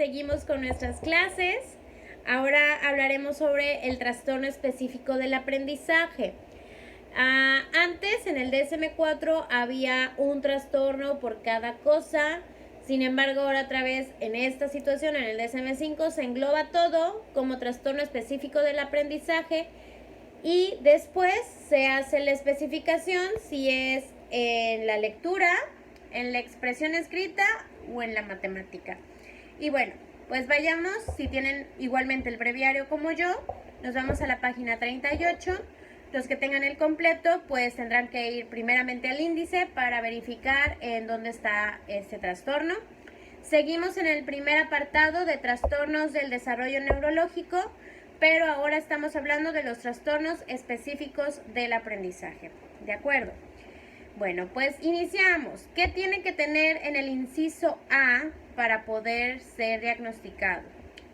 Seguimos con nuestras clases. Ahora hablaremos sobre el trastorno específico del aprendizaje. Antes, en el DSM-4, había un trastorno por cada cosa. Sin embargo, ahora otra vez en esta situación, en el DSM-5, se engloba todo como trastorno específico del aprendizaje y después se hace la especificación si es en la lectura, en la expresión escrita o en la matemática. Y bueno, pues vayamos, si tienen igualmente el breviario como yo, nos vamos a la página 38. Los que tengan el completo, pues tendrán que ir primeramente al índice para verificar en dónde está este trastorno. Seguimos en el primer apartado de trastornos del desarrollo neurológico, pero ahora estamos hablando de los trastornos específicos del aprendizaje. ¿De acuerdo? Bueno, pues iniciamos. ¿Qué tiene que tener en el inciso A para poder ser diagnosticado?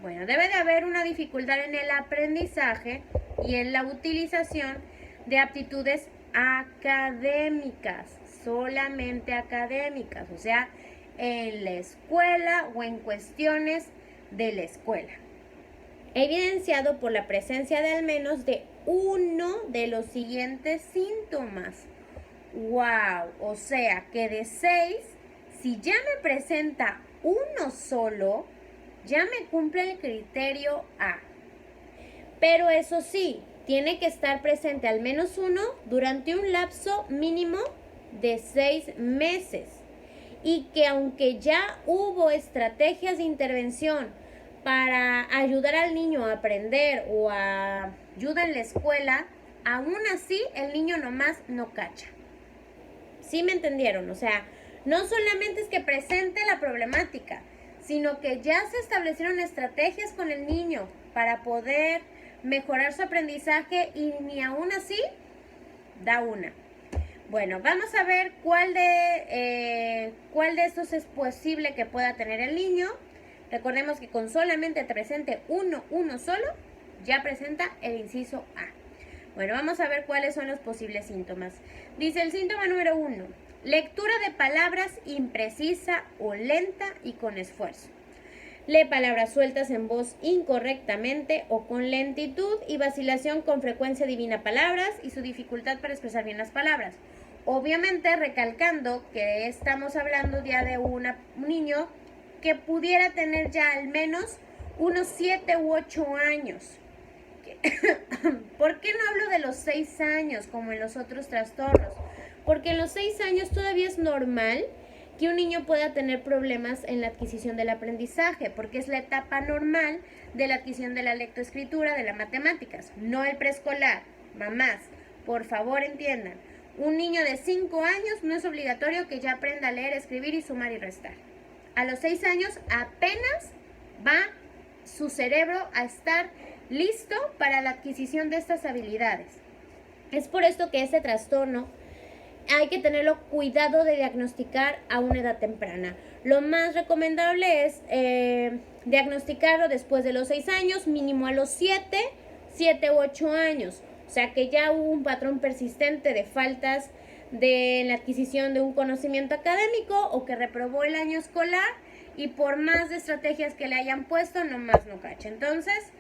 Bueno, debe de haber una dificultad en el aprendizaje y en la utilización de aptitudes académicas, solamente académicas, o sea, en la escuela o en cuestiones de la escuela. Evidenciado por la presencia de al menos de uno de los siguientes síntomas. ¡Wow! O sea que de 6, si ya me presenta uno solo, ya me cumple el criterio A. Pero eso sí, tiene que estar presente al menos uno durante un lapso mínimo de 6 meses. Y que aunque ya hubo estrategias de intervención para ayudar al niño a aprender o a ayuda en la escuela, aún así el niño nomás no cacha. ¿Sí me entendieron? O sea, no solamente es que presente la problemática, sino que ya se establecieron estrategias con el niño para poder mejorar su aprendizaje y ni aún así da una. Bueno, vamos a ver cuál de estos es posible que pueda tener el niño. Recordemos que con solamente presente uno solo, ya presenta el inciso A. Bueno, vamos a ver cuáles son los posibles síntomas. Dice el síntoma número 1, lectura de palabras imprecisa o lenta y con esfuerzo. Lee palabras sueltas en voz incorrectamente o con lentitud y vacilación con frecuencia adivina palabras y su dificultad para expresar bien las palabras. Obviamente recalcando que estamos hablando ya de un niño que pudiera tener ya al menos unos 7 u 8 años. ¿Por qué no hablo de los 6 años como en los otros trastornos? Porque en los 6 años todavía es normal que un niño pueda tener problemas en la adquisición del aprendizaje, porque es la etapa normal de la adquisición de la lectoescritura, de las matemáticas, no el preescolar. Mamás, por favor entiendan, un niño de 5 años no es obligatorio que ya aprenda a leer, escribir y sumar y restar. A los 6 años apenas va su cerebro a estar listo para la adquisición de estas habilidades. Es por esto que este trastorno hay que tenerlo cuidado de diagnosticar a una edad temprana. Lo más recomendable es diagnosticarlo después de los 6 años, mínimo a los 7 u 8 años. O sea que ya hubo un patrón persistente de faltas de la adquisición de un conocimiento académico o que reprobó el año escolar y por más de estrategias que le hayan puesto, nomás no cacha. Entonces,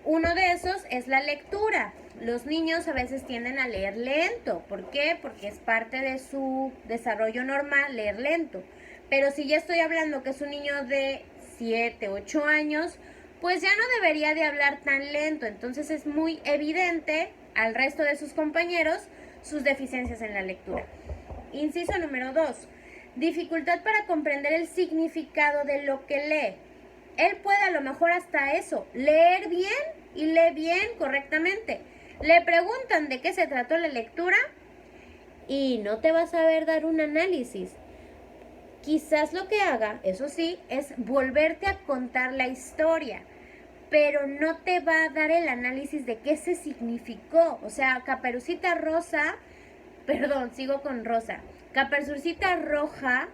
uno de esos es la lectura. Los niños a veces tienden a leer lento. ¿Por qué? Porque es parte de su desarrollo normal leer lento. Pero si ya estoy hablando que es un niño de 7, 8 años, pues ya no debería de hablar tan lento. Entonces es muy evidente al resto de sus compañeros sus deficiencias en la lectura. Inciso número 2. Dificultad para comprender el significado de lo que lee. Él puede a lo mejor hasta eso, leer bien y lee bien correctamente. Le preguntan de qué se trató la lectura y no te va a saber dar un análisis. Quizás lo que haga, eso sí, es volverte a contar la historia, pero no te va a dar el análisis de qué se significó. O sea, Caperucita Rosa, sigo con Rosa. Caperucita Roja,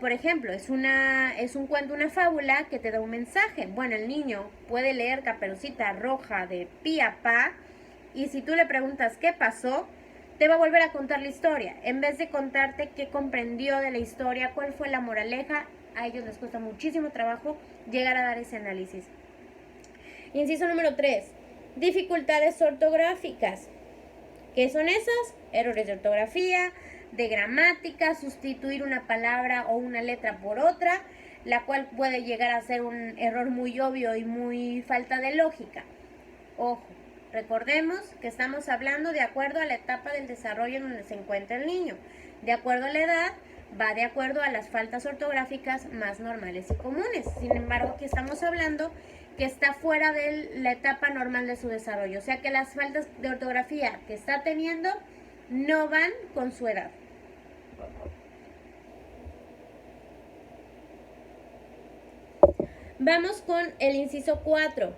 por ejemplo, es un cuento, una fábula que te da un mensaje. Bueno, el niño puede leer Caperucita Roja de pi a pa y si tú le preguntas qué pasó, te va a volver a contar la historia. En vez de contarte qué comprendió de la historia, cuál fue la moraleja, a ellos les cuesta muchísimo trabajo llegar a dar ese análisis. Inciso número 3, dificultades ortográficas. ¿Qué son esas? Errores de ortografía, de gramática, sustituir una palabra o una letra por otra, la cual puede llegar a ser un error muy obvio y muy falta de lógica. Ojo, recordemos que estamos hablando de acuerdo a la etapa del desarrollo en donde se encuentra el niño. De acuerdo a la edad, va de acuerdo a las faltas ortográficas más normales y comunes. Sin embargo, aquí estamos hablando que está fuera de la etapa normal de su desarrollo. O sea que las faltas de ortografía que está teniendo no van con su edad. Vamos con el inciso 4.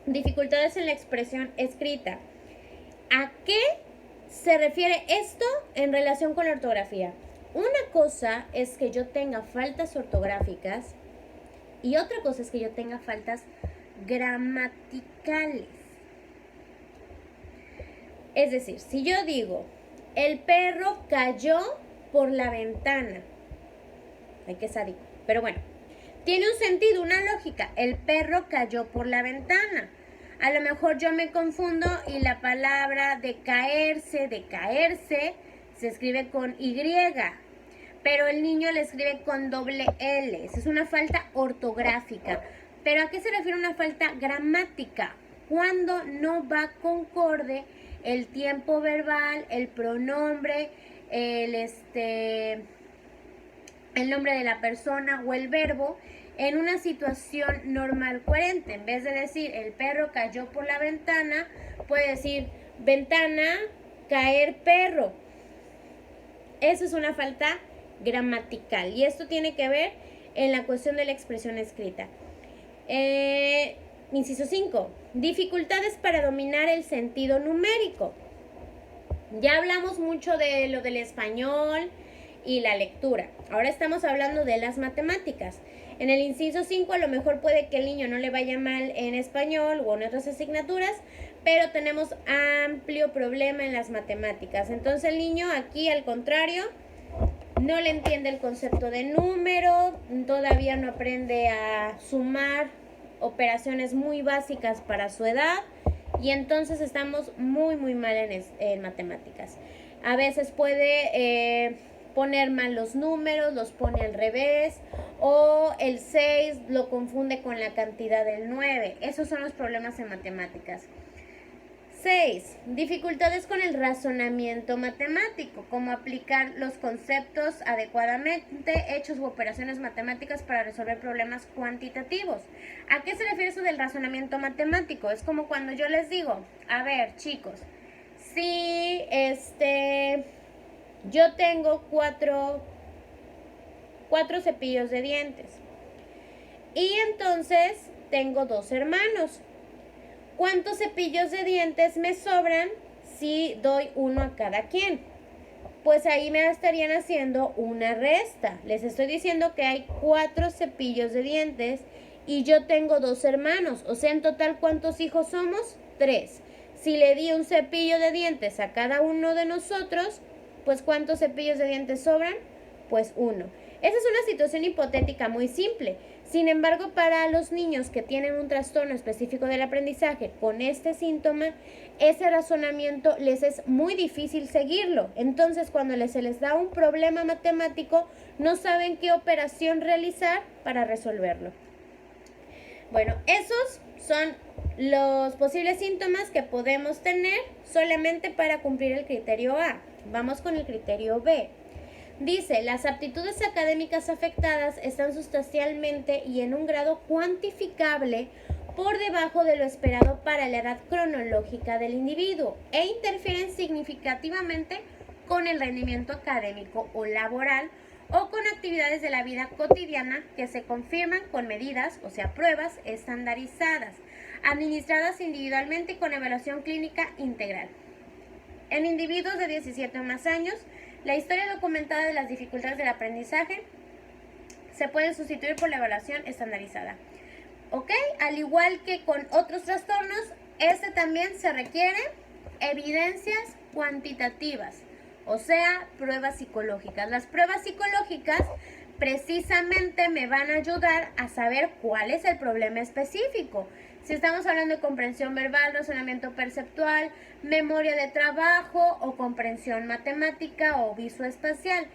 Dificultades en la expresión escrita. ¿A qué se refiere esto en relación con la ortografía? Una cosa es que yo tenga faltas ortográficas y otra cosa es que yo tenga faltas gramaticales. Es decir, si yo digo, el perro cayó por la ventana. Ay, qué sádico. Pero bueno, tiene un sentido, una lógica. El perro cayó por la ventana. A lo mejor yo me confundo y la palabra de caerse, se escribe con Y, pero el niño le escribe con doble L. Esa es una falta ortográfica. ¿Pero a qué se refiere una falta gramática? Cuando no va concorde el tiempo verbal, el pronombre, el nombre de la persona o el verbo en una situación normal coherente. En vez de decir el perro cayó por la ventana, puede decir ventana, caer perro. Eso es una falta gramatical y esto tiene que ver en la cuestión de la expresión escrita. Inciso 5. Dificultades para dominar el sentido numérico. Ya hablamos mucho de lo del español y la lectura. Ahora estamos hablando de las matemáticas. En el inciso 5 a lo mejor puede que el niño no le vaya mal en español o en otras asignaturas, pero tenemos amplio problema en las matemáticas. Entonces el niño aquí al contrario no le entiende el concepto de número, todavía no aprende a sumar operaciones muy básicas para su edad y entonces estamos muy mal en matemáticas. A veces puede poner mal los números, los pone al revés, o el 6 lo confunde con la cantidad del 9. Esos son los problemas en matemáticas. 6. Dificultades con el razonamiento matemático, como aplicar los conceptos adecuadamente, hechos u operaciones matemáticas para resolver problemas cuantitativos. ¿A qué se refiere eso del razonamiento matemático? Es como cuando yo les digo, a ver chicos, si yo tengo cuatro cepillos de dientes y entonces tengo 2 hermanos. ¿Cuántos cepillos de dientes me sobran si doy uno a cada quien? Pues ahí me estarían haciendo una resta. Les estoy diciendo que hay 4 cepillos de dientes y yo tengo 2 hermanos. O sea, en total, ¿cuántos hijos somos? 3. Si le di un cepillo de dientes a cada uno de nosotros, pues ¿cuántos cepillos de dientes sobran? Pues 1. Esa es una situación hipotética muy simple. Sin embargo, para los niños que tienen un trastorno específico del aprendizaje con este síntoma, ese razonamiento les es muy difícil seguirlo. Entonces, cuando se les da un problema matemático, no saben qué operación realizar para resolverlo. Bueno, esos son los posibles síntomas que podemos tener solamente para cumplir el criterio A. Vamos con el criterio B. Dice, las aptitudes académicas afectadas están sustancialmente y en un grado cuantificable por debajo de lo esperado para la edad cronológica del individuo e interfieren significativamente con el rendimiento académico o laboral o con actividades de la vida cotidiana que se confirman con medidas, o sea, pruebas estandarizadas, administradas individualmente y con evaluación clínica integral. En individuos de 17 o más años, la historia documentada de las dificultades del aprendizaje se puede sustituir por la evaluación estandarizada. ¿Ok? Al igual que con otros trastornos, también se requiere evidencias cuantitativas, o sea, pruebas psicológicas. Las pruebas psicológicas precisamente me van a ayudar a saber cuál es el problema específico. Si estamos hablando de comprensión verbal, razonamiento perceptual, memoria de trabajo o comprensión matemática o visoespacial,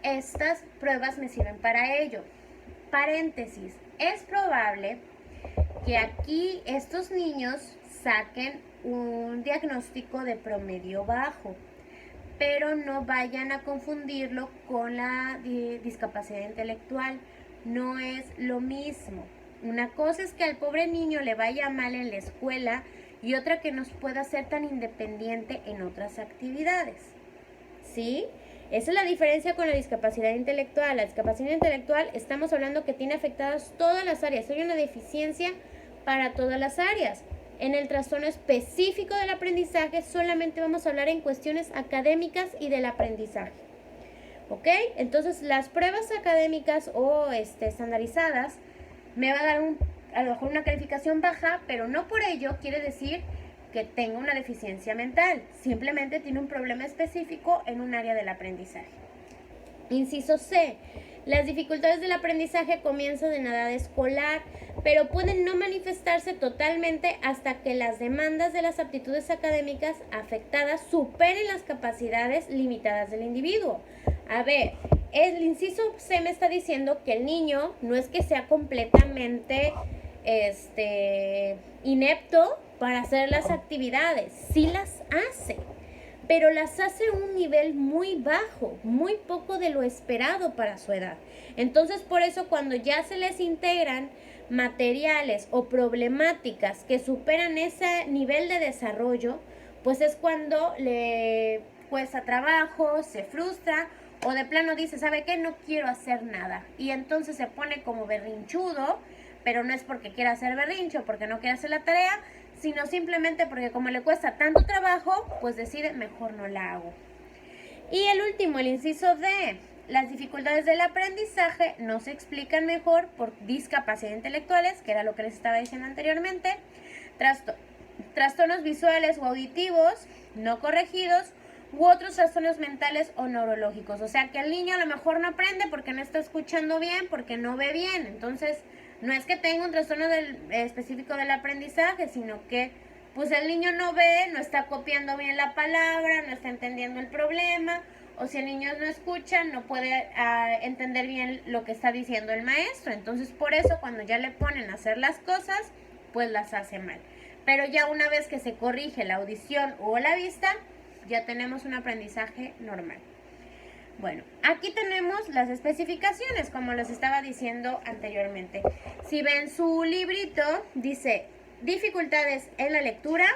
estas pruebas me sirven para ello. Paréntesis, es probable que aquí estos niños saquen un diagnóstico de promedio bajo, pero no vayan a confundirlo con la discapacidad intelectual. No es lo mismo. Una cosa es que al pobre niño le vaya mal en la escuela y otra que nos pueda ser tan independiente en otras actividades. ¿Sí? Esa es la diferencia con la discapacidad intelectual. La discapacidad intelectual estamos hablando que tiene afectadas todas las áreas. Hay una deficiencia para todas las áreas. En el trastorno específico del aprendizaje solamente vamos a hablar en cuestiones académicas y del aprendizaje. ¿Ok? Entonces las pruebas académicas o estandarizadas me va a dar a lo mejor una calificación baja, pero no por ello quiere decir que tenga una deficiencia mental. Simplemente tiene un problema específico en un área del aprendizaje. Inciso C. Las dificultades del aprendizaje comienzan en edad escolar, pero pueden no manifestarse totalmente hasta que las demandas de las aptitudes académicas afectadas superen las capacidades limitadas del individuo. A ver, el inciso C me está diciendo que el niño no es que sea completamente inepto para hacer las actividades, sí las hace, pero las hace a un nivel muy bajo, muy poco de lo esperado para su edad. Entonces, por eso cuando ya se les integran materiales o problemáticas que superan ese nivel de desarrollo, pues es cuando le cuesta trabajo, se frustra o de plano dice, ¿sabe qué? No quiero hacer nada. Y entonces se pone como berrinchudo, pero no es porque quiera hacer berrincho o porque no quiera hacer la tarea, sino simplemente porque como le cuesta tanto trabajo, pues decide, mejor no la hago. Y el último, el inciso D. Las dificultades del aprendizaje no se explican mejor por discapacidades intelectuales, que era lo que les estaba diciendo anteriormente, trastornos visuales o auditivos no corregidos, u otros trastornos mentales o neurológicos. O sea que el niño a lo mejor no aprende porque no está escuchando bien, porque no ve bien. Entonces, no es que tenga un trastorno específico del aprendizaje, sino que pues el niño no ve, no está copiando bien la palabra, no está entendiendo el problema, o si el niño no escucha, no puede entender bien lo que está diciendo el maestro. Entonces, por eso cuando ya le ponen a hacer las cosas, pues las hace mal. Pero ya una vez que se corrige la audición o la vista, ya tenemos un aprendizaje normal. Bueno, aquí tenemos las especificaciones, como les estaba diciendo anteriormente. Si ven su librito, dice dificultades en la lectura,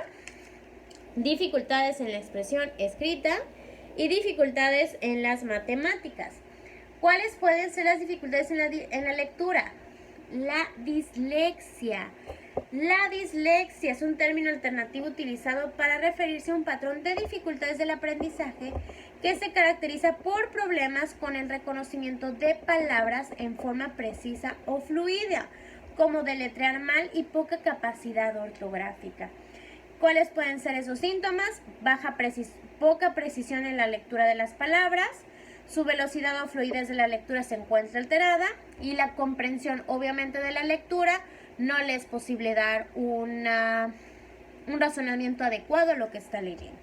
dificultades en la expresión escrita y dificultades en las matemáticas. ¿Cuáles pueden ser las dificultades en la lectura? La dislexia. La dislexia es un término alternativo utilizado para referirse a un patrón de dificultades del aprendizaje que se caracteriza por problemas con el reconocimiento de palabras en forma precisa o fluida, como deletrear mal y poca capacidad ortográfica. ¿Cuáles pueden ser esos síntomas? Poca precisión en la lectura de las palabras, su velocidad o fluidez de la lectura se encuentra alterada y la comprensión obviamente de la lectura no le es posible dar un razonamiento adecuado a lo que está leyendo.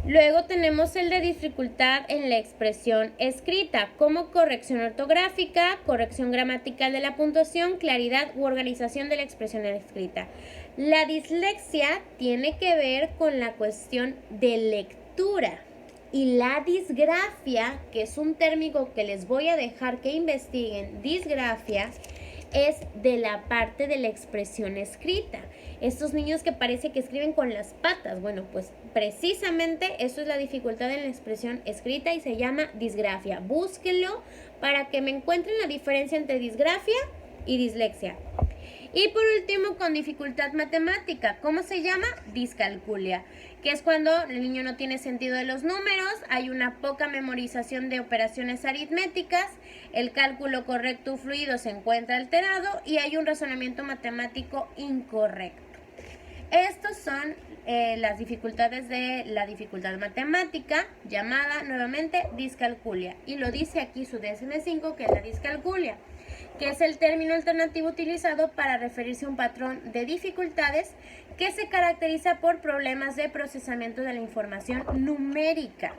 Luego tenemos el de dificultad en la expresión escrita, como corrección ortográfica, corrección gramatical de la puntuación, claridad u organización de la expresión escrita. La dislexia tiene que ver con la cuestión de lectura. Y la disgrafia, que es un término que les voy a dejar que investiguen, disgrafia, es de la parte de la expresión escrita. Estos niños que parece que escriben con las patas, bueno, pues precisamente eso es la dificultad en la expresión escrita y se llama disgrafia. Búsquenlo para que me encuentren la diferencia entre disgrafia y dislexia. Y por último, con dificultad matemática, ¿cómo se llama? Discalculia, que es cuando el niño no tiene sentido de los números, hay una poca memorización de operaciones aritméticas, el cálculo correcto o fluido se encuentra alterado y hay un razonamiento matemático incorrecto. Estos son las dificultades de la dificultad matemática, llamada nuevamente discalculia. Y lo dice aquí su DSM-5, que es la discalculia, que es el término alternativo utilizado para referirse a un patrón de dificultades que se caracteriza por problemas de procesamiento de la información numérica,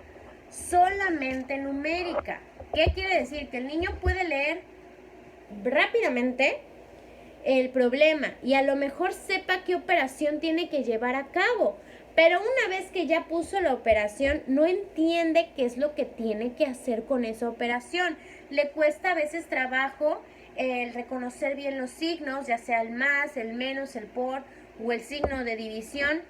solamente numérica. ¿Qué quiere decir? Que el niño puede leer rápidamente el problema y a lo mejor sepa qué operación tiene que llevar a cabo, pero una vez que ya puso la operación no entiende qué es lo que tiene que hacer con esa operación. Le cuesta a veces trabajo el reconocer bien los signos, ya sea el más, el menos, el por o el signo de división.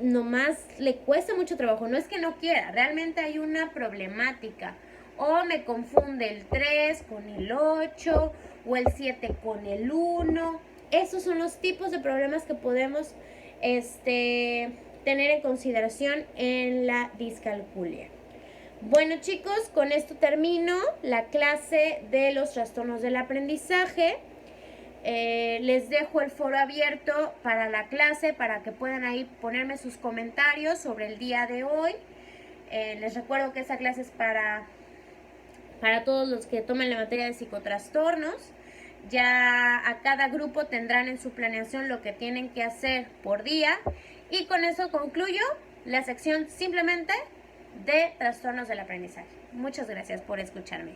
Nomás le cuesta mucho trabajo, no es que no quiera, realmente hay una problemática. O me confunde el 3 con el 8 o el 7 con el 1. Esos son los tipos de problemas que podemos tener en consideración en la discalculia. Bueno, chicos, con esto termino la clase de los trastornos del aprendizaje. Les dejo el foro abierto para la clase para que puedan ahí ponerme sus comentarios sobre el día de hoy. Les recuerdo que esa clase es para todos los que tomen la materia de psicotrastornos. Ya a cada grupo tendrán en su planeación lo que tienen que hacer por día. Y con eso concluyo la sección simplemente de trastornos del aprendizaje. Muchas gracias por escucharme.